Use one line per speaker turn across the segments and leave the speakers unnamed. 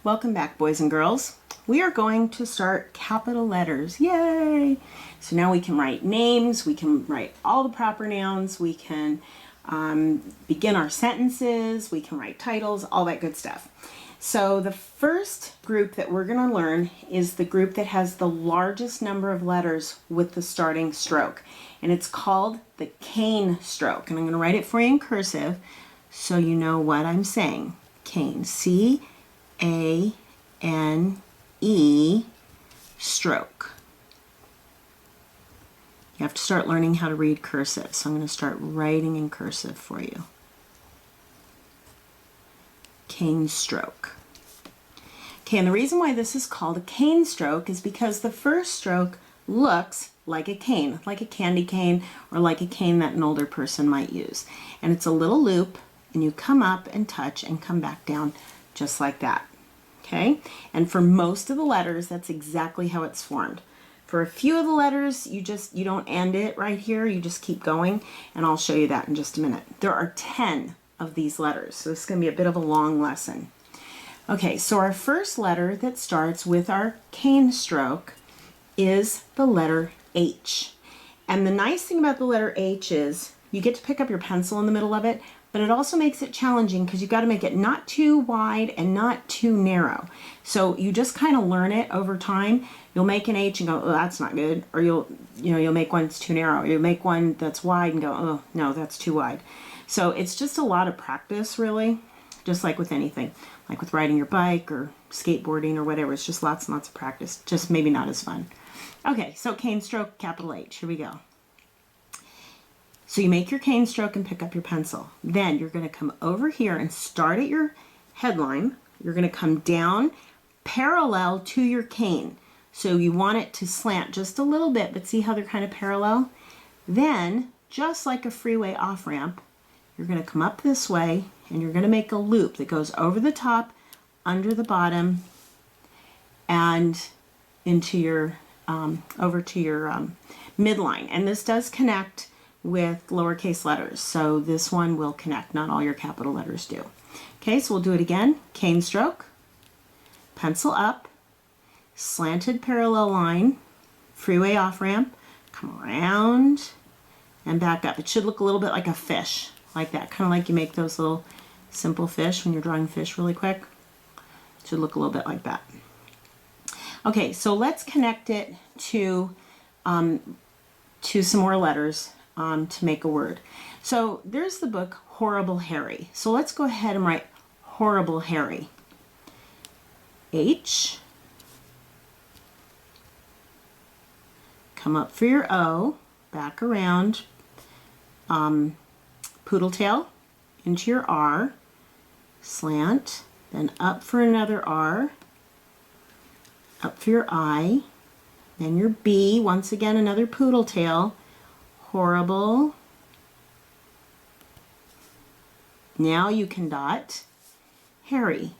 Welcome back, boys and girls. We are going to start capital letters. Yay! So now we can write names, we can write all the proper nouns, we can begin our sentences, we can write titles, all that good stuff. So the first group that we're going to learn is the group that has the largest number of letters with the starting stroke. And it's called the cane stroke. And I'm going to write it for you in cursive so you know what I'm saying. Cane. C-A-N-E stroke. You have to start learning how to read cursive. So I'm going to start writing in cursive for you. Cane stroke. Okay, and the reason why this is called a cane stroke is because the first stroke looks like a cane, like a candy cane or like a cane that an older person might use. And it's a little loop, and you come up and touch and come back down just like that. Okay, and for most of the letters, that's exactly how it's formed. For a few of the letters, you don't end it right here, you just keep going, and I'll show you that in just a minute. There are 10 of these letters, so this is going to be a bit of a long lesson. Okay, so our first letter that starts with our cane stroke is the letter H. And the nice thing about the letter H is you get to pick up your pencil in the middle of it, but it also makes it challenging because you've got to make it not too wide and not too narrow. So you just kind of learn it over time. You'll make an H and go, oh, that's not good. Or you'll make one that's too narrow. You'll make one that's wide and go, oh, no, that's too wide. So it's just a lot of practice, really, just like with anything. Like with riding your bike or skateboarding or whatever. It's just lots and lots of practice. Just maybe not as fun. Okay, so cane stroke, capital H. Here we go. So you make your cane stroke and pick up your pencil. Then you're going to come over here and start at your headline. You're going to come down parallel to your cane. So you want it to slant just a little bit, but see how they're kind of parallel? Then, just like a freeway off-ramp, you're going to come up this way and you're going to make a loop that goes over the top, under the bottom, and into your over to your midline. And this does connect with lowercase letters, so this one will connect. Not all your capital letters do. Okay, so we'll do it again. Cane stroke, pencil up, slanted parallel line, freeway off ramp, come around and back up. It should look a little bit like a fish, like that, kind of like you make those little simple fish when you're drawing fish really quick. It should look a little bit like that. Okay, so let's connect it to some more letters to make a word. So there's the book Horrible Harry. So let's go ahead and write Horrible Harry. H. Come up for your O, back around, poodle tail into your R, slant, then up for another R, up for your I, then your B, once again another poodle tail, horrible. Now you can dot Harry,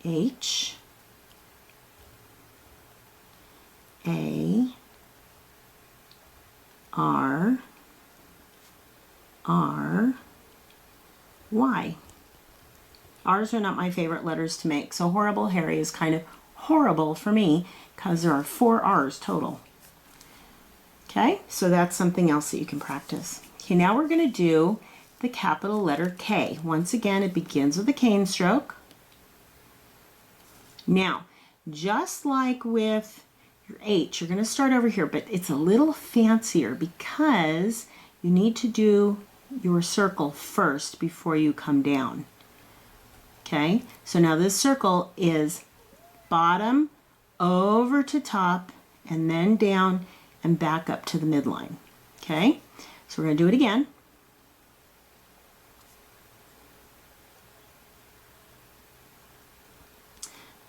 H, A, R, R, Y. R's are not my favorite letters to make, so Horrible Harry is kind of horrible for me because there are 4 R's total. Okay, so that's something else that you can practice. Okay, now we're going to do the capital letter K. Once again, it begins with a cane stroke. Now, just like with your H, you're going to start over here, but it's a little fancier because you need to do your circle first before you come down. Okay, so now this circle is bottom over to top and then down and back up to the midline. Okay, so we're going to do it again.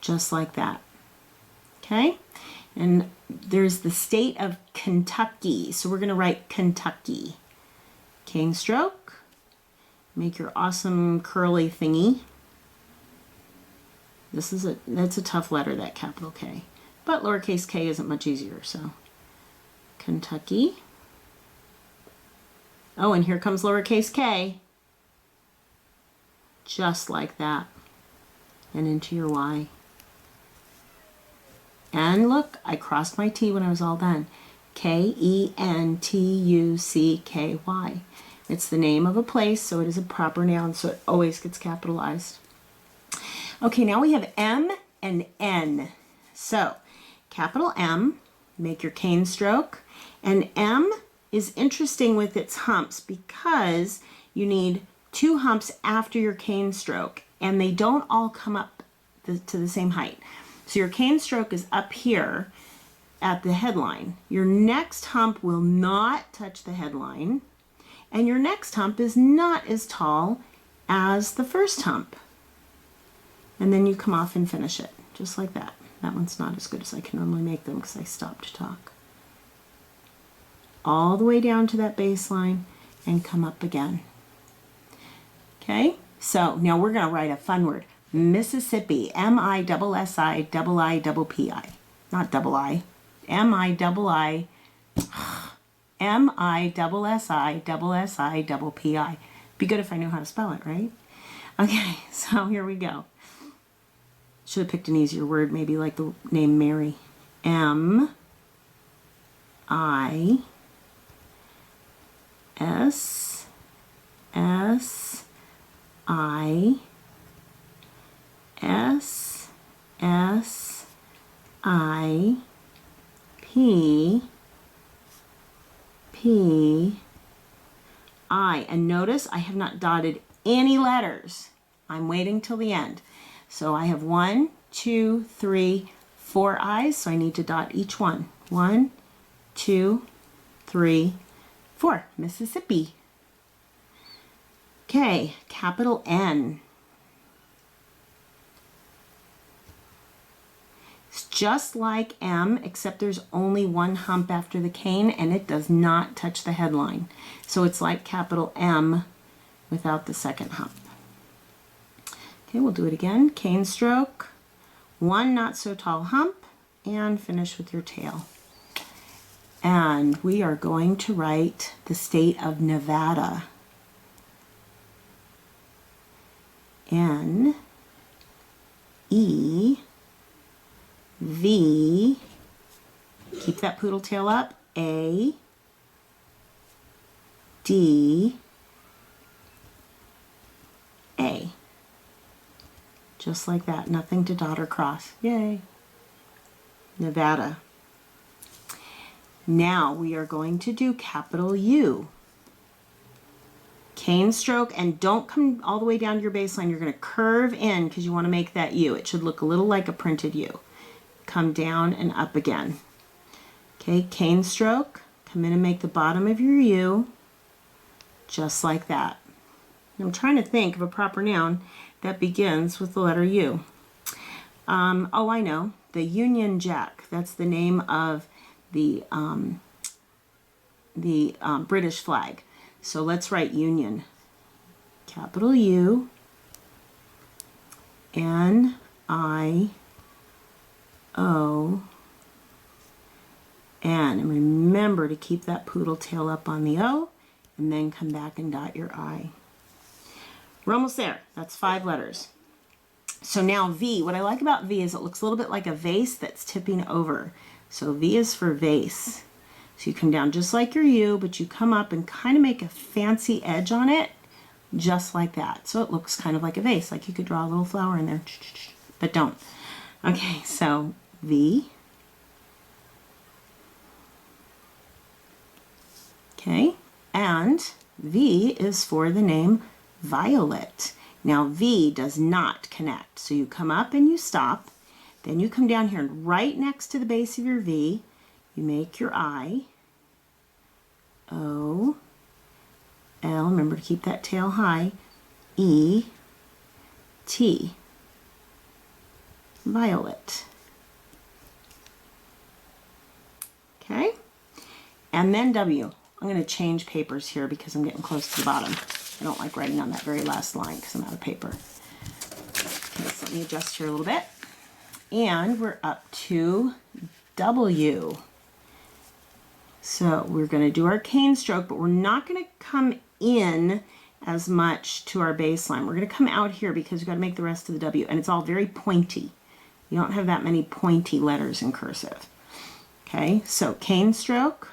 Just like that. Okay, and there's the state of Kentucky, so we're going to write Kentucky. Cane stroke, make your awesome curly thingy. That's a tough letter, that capital K, but lowercase k isn't much easier, so Kentucky. Oh, and here comes lowercase k. Just like that. And into your Y. And look, I crossed my T when I was all done. Kentucky. It's the name of a place, so it is a proper noun, so it always gets capitalized. Okay, now we have M and N. So, capital M, make your cane stroke, and M is interesting with its humps because you need 2 humps after your cane stroke, and they don't all come up to the same height. So your cane stroke is up here at the headline. Your next hump will not touch the headline, and your next hump is not as tall as the first hump. And then you come off and finish it, just like that. That one's not as good as I can normally make them because I stopped to talk. All the way down to that baseline and come up again. Okay, so now we're going to write a fun word. Mississippi, M-I-S-S-I-P-I. Not double I. M-I-S-S-I-P-I. Be good if I knew how to spell it, right? Okay, so here we go. Should have picked an easier word, maybe like the name Mary. M-I-S-S-I-P-I. And notice I have not dotted any letters. I'm waiting till the end. So I have 1, 2, 3, 4 I's, so I need to dot each one. 1, 2, 3, 4. Mississippi. Okay, capital N. It's just like M, except there's only 1 hump after the cane, and it does not touch the headline. So it's like capital M without the second hump. Okay, we'll do it again. Cane stroke, 1 not so tall hump, and finish with your tail. And we are going to write the state of Nevada. N-E-V, keep that poodle tail up, A-D-A. Just like that, nothing to dot or cross. Yay. Nevada. Now we are going to do capital U. Cane stroke, and don't come all the way down to your baseline. You're going to curve in because you want to make that U. It should look a little like a printed U. Come down and up again. Okay, cane stroke, come in and make the bottom of your U just like that. I'm trying to think of a proper noun that begins with the letter U. Oh, I know. The Union Jack. That's the name of the British flag. So let's write Union. Capital U, N-I-O-N. And remember to keep that poodle tail up on the O, and then come back and dot your I. We're almost there. That's 5 letters. So now V. What I like about V is it looks a little bit like a vase that's tipping over. So V is for vase. So you come down just like your U, but you come up and kind of make a fancy edge on it, just like that. So it looks kind of like a vase, like you could draw a little flower in there, but don't. Okay, so V. Okay, and V is for the name Violet. Now V does not connect. So you come up and you stop. Then you come down here and right next to the base of your V, you make your I, O, L, remember to keep that tail high, E, T, Violet. Okay, and then W. I'm going to change papers here because I'm getting close to the bottom. I don't like writing on that very last line because I'm out of paper. Okay, so let me adjust here a little bit. And we're up to W. So we're going to do our cane stroke, but we're not going to come in as much to our baseline. We're going to come out here because we've got to make the rest of the W, and it's all very pointy. You don't have that many pointy letters in cursive. Okay, so cane stroke,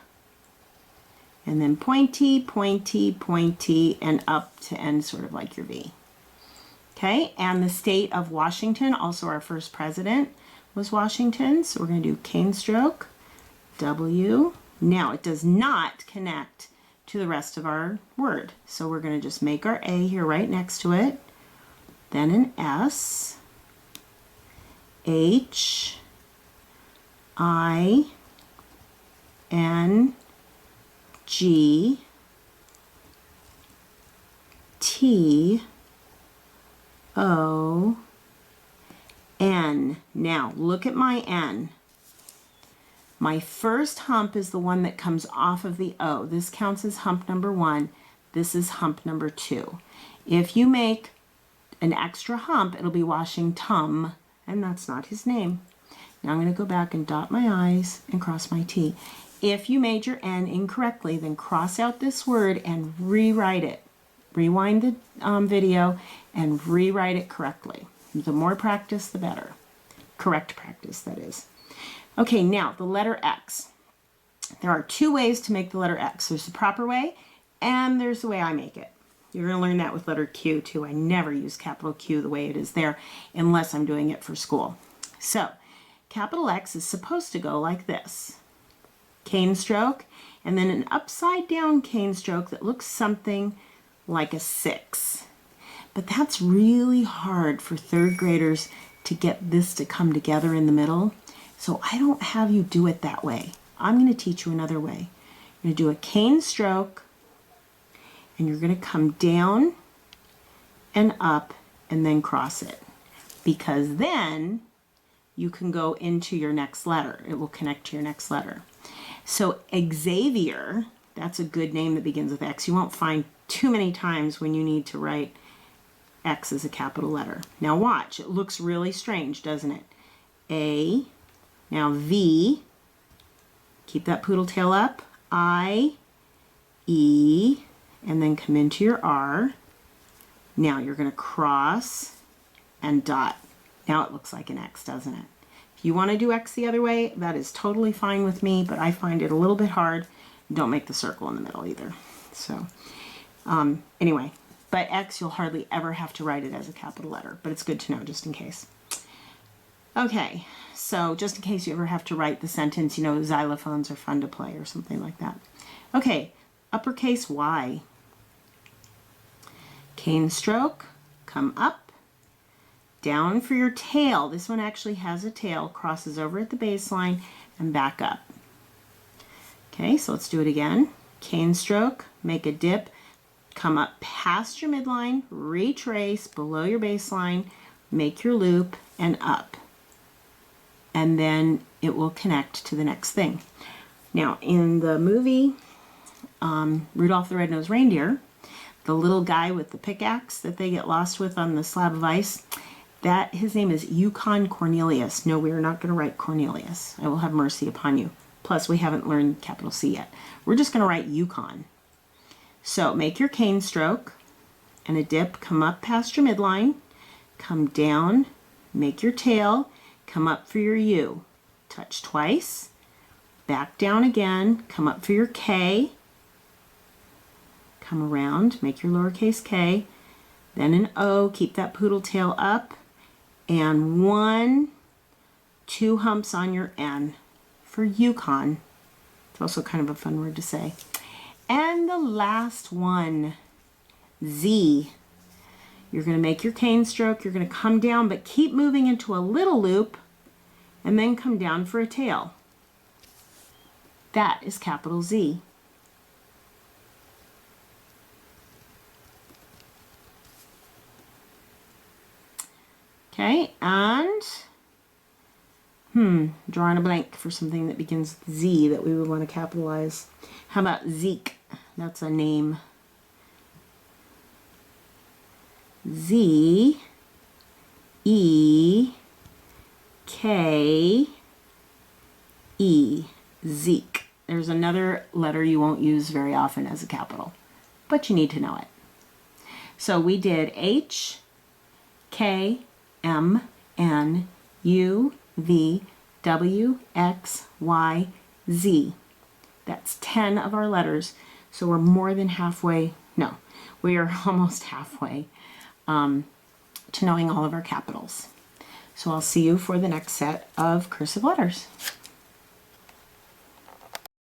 and then pointy, pointy, pointy, and up to end sort of like your V. Okay, and the state of Washington, also our first president was Washington, so we're going to do cane stroke, W. Now it does not connect to the rest of our word, so we're going to just make our A here right next to it, then an S, H, I, N, G, T, O, N. Now look at my N. My first hump is the one that comes off of the O. This counts as hump number 1. This is hump number 2. If you make an extra hump, it'll be Washington, and that's not his name. Now I'm going to go back and dot my I's and cross my T. If you made your N incorrectly, then cross out this word and rewrite it. Rewind the video and rewrite it correctly. The more practice, the better. Correct practice, that is. Okay, now the letter X. There are 2 ways to make the letter X. There's the proper way, and there's the way I make it. You're going to learn that with letter Q too. I never use capital Q the way it is there unless I'm doing it for school. So, capital X is supposed to go like this. Cane stroke, and then an upside down cane stroke that looks something like a 6. But that's really hard for 3rd graders to get this to come together in the middle. So I don't have you do it that way. I'm going to teach you another way. You're going to do a cane stroke, and you're going to come down and up and then cross it. Because then you can go into your next letter. It will connect to your next letter. So Xavier, that's a good name that begins with X. You won't find too many times when you need to write X as a capital letter. Now watch, it looks really strange, doesn't it? A, now V, keep that poodle tail up, I, E, and then come into your R. Now you're going to cross and dot. Now it looks like an X, doesn't it? If you want to do X the other way, that is totally fine with me, but I find it a little bit hard. Don't make the circle in the middle either. So anyway, but X, you'll hardly ever have to write it as a capital letter, but it's good to know just in case. Okay, so just in case you ever have to write the sentence, you know, xylophones are fun to play or something like that. Okay, uppercase Y. Cane stroke, come up, down for your tail. This one actually has a tail, crosses over at the baseline and back up. Okay, so let's do it again. Cane stroke, make a dip, come up past your midline, retrace below your baseline, make your loop, and up. And then it will connect to the next thing. Now, in the movie Rudolph the Red-Nosed Reindeer, the little guy with the pickaxe that they get lost with on the slab of ice, his name is Yukon Cornelius. No, we are not going to write Cornelius. I will have mercy upon you. Plus, we haven't learned capital C yet. We're just going to write Yukon. So make your cane stroke and a dip, come up past your midline, come down, make your tail, come up for your U. Touch twice, back down again, come up for your K, come around, make your lowercase k, then an O, keep that poodle tail up, and 2 humps on your N for Yukon. It's also kind of a fun word to say. And the last one, Z. You're going to make your cane stroke, you're going to come down, but keep moving into a little loop, and then come down for a tail. That is capital Z. Okay, and drawing a blank for something that begins with Z that we would want to capitalize. How about Zeke? That's a name. Z, E, K, E, Zeke. There's another letter you won't use very often as a capital, but you need to know it. So we did H, K, M, N, U, V, W, X, Y, Z. That's 10 of our letters. So we're more than halfway, no, we are almost halfway to knowing all of our capitals. So I'll see you for the next set of cursive letters.